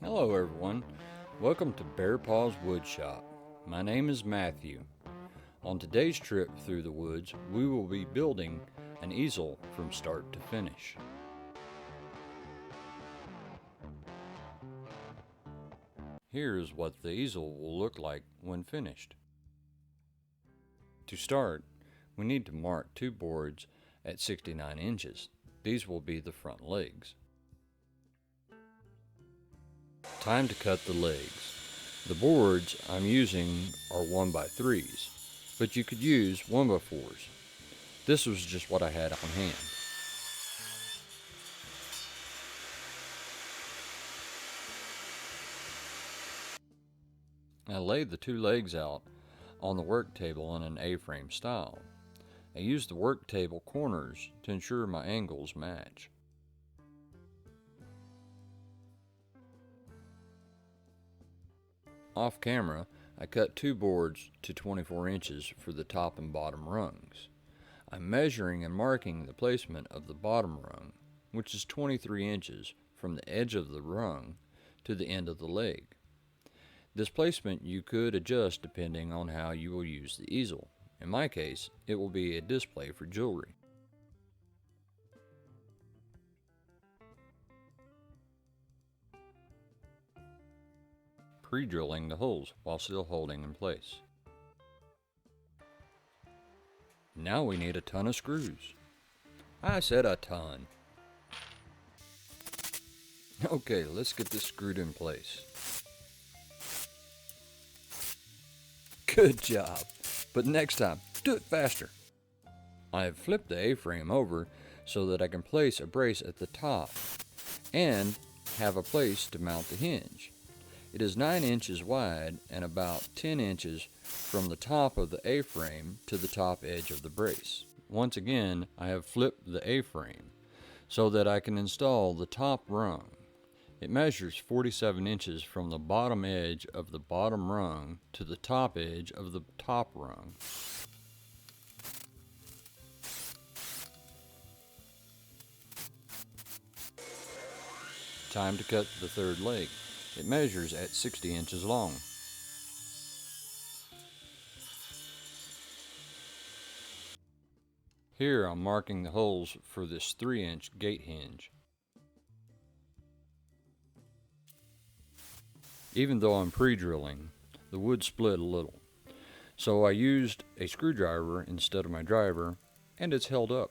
Hello everyone, welcome to Bear Paws Woodshop. My name is Matthew. On today's trip through the woods, we will be building an easel from start to finish. Here is what the easel will look like when finished. To start, we need to mark two boards at 69 inches. These will be the front legs. Time to cut the legs. The boards I'm using are 1x3s, but you could use 1x4s. This was just what I had on hand. I laid the two legs out on the work table in an A-frame style. I used the work table corners to ensure my angles match. Off camera, I cut two boards to 24 inches for the top and bottom rungs. I'm measuring and marking the placement of the bottom rung, which is 23 inches from the edge of the rung to the end of the leg. This placement you could adjust depending on how you will use the easel. In my case, it will be a display for jewelry. Pre-drilling the holes while still holding in place. Now we need a ton of screws. I said a ton. Okay, let's get this screwed in place. Good job, but next time, do it faster. I have flipped the A-frame over so that I can place a brace at the top and have a place to mount the hinge. It is 9 inches wide and about 10 inches from the top of the A-frame to the top edge of the brace. Once again, I have flipped the A-frame so that I can install the top rung. It measures 47 inches from the bottom edge of the bottom rung to the top edge of the top rung. Time to cut the third leg. It measures at 60 inches long. Here I'm marking the holes for this 3-inch gate hinge. Even though I'm pre-drilling, the wood split a little, so I used a screwdriver instead of my driver, and it's held up.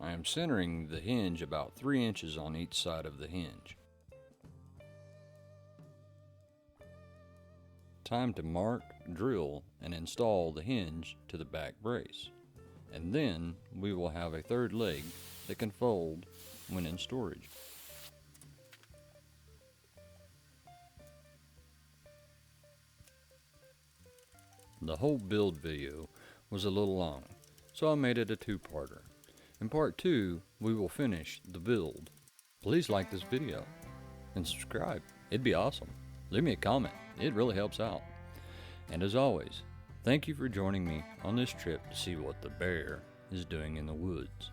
I am centering the hinge about 3 inches on each side of the hinge. Time to mark, drill, and install the hinge to the back brace. And then we will have a third leg that can fold when in storage. The whole build video was a little long, so I made it a two-parter. In part 2, we will finish the build. Please like this video and subscribe. It'd be awesome. Leave me a comment. It really helps out. And as always, thank you for joining me on this trip to see what the bear is doing in the woods.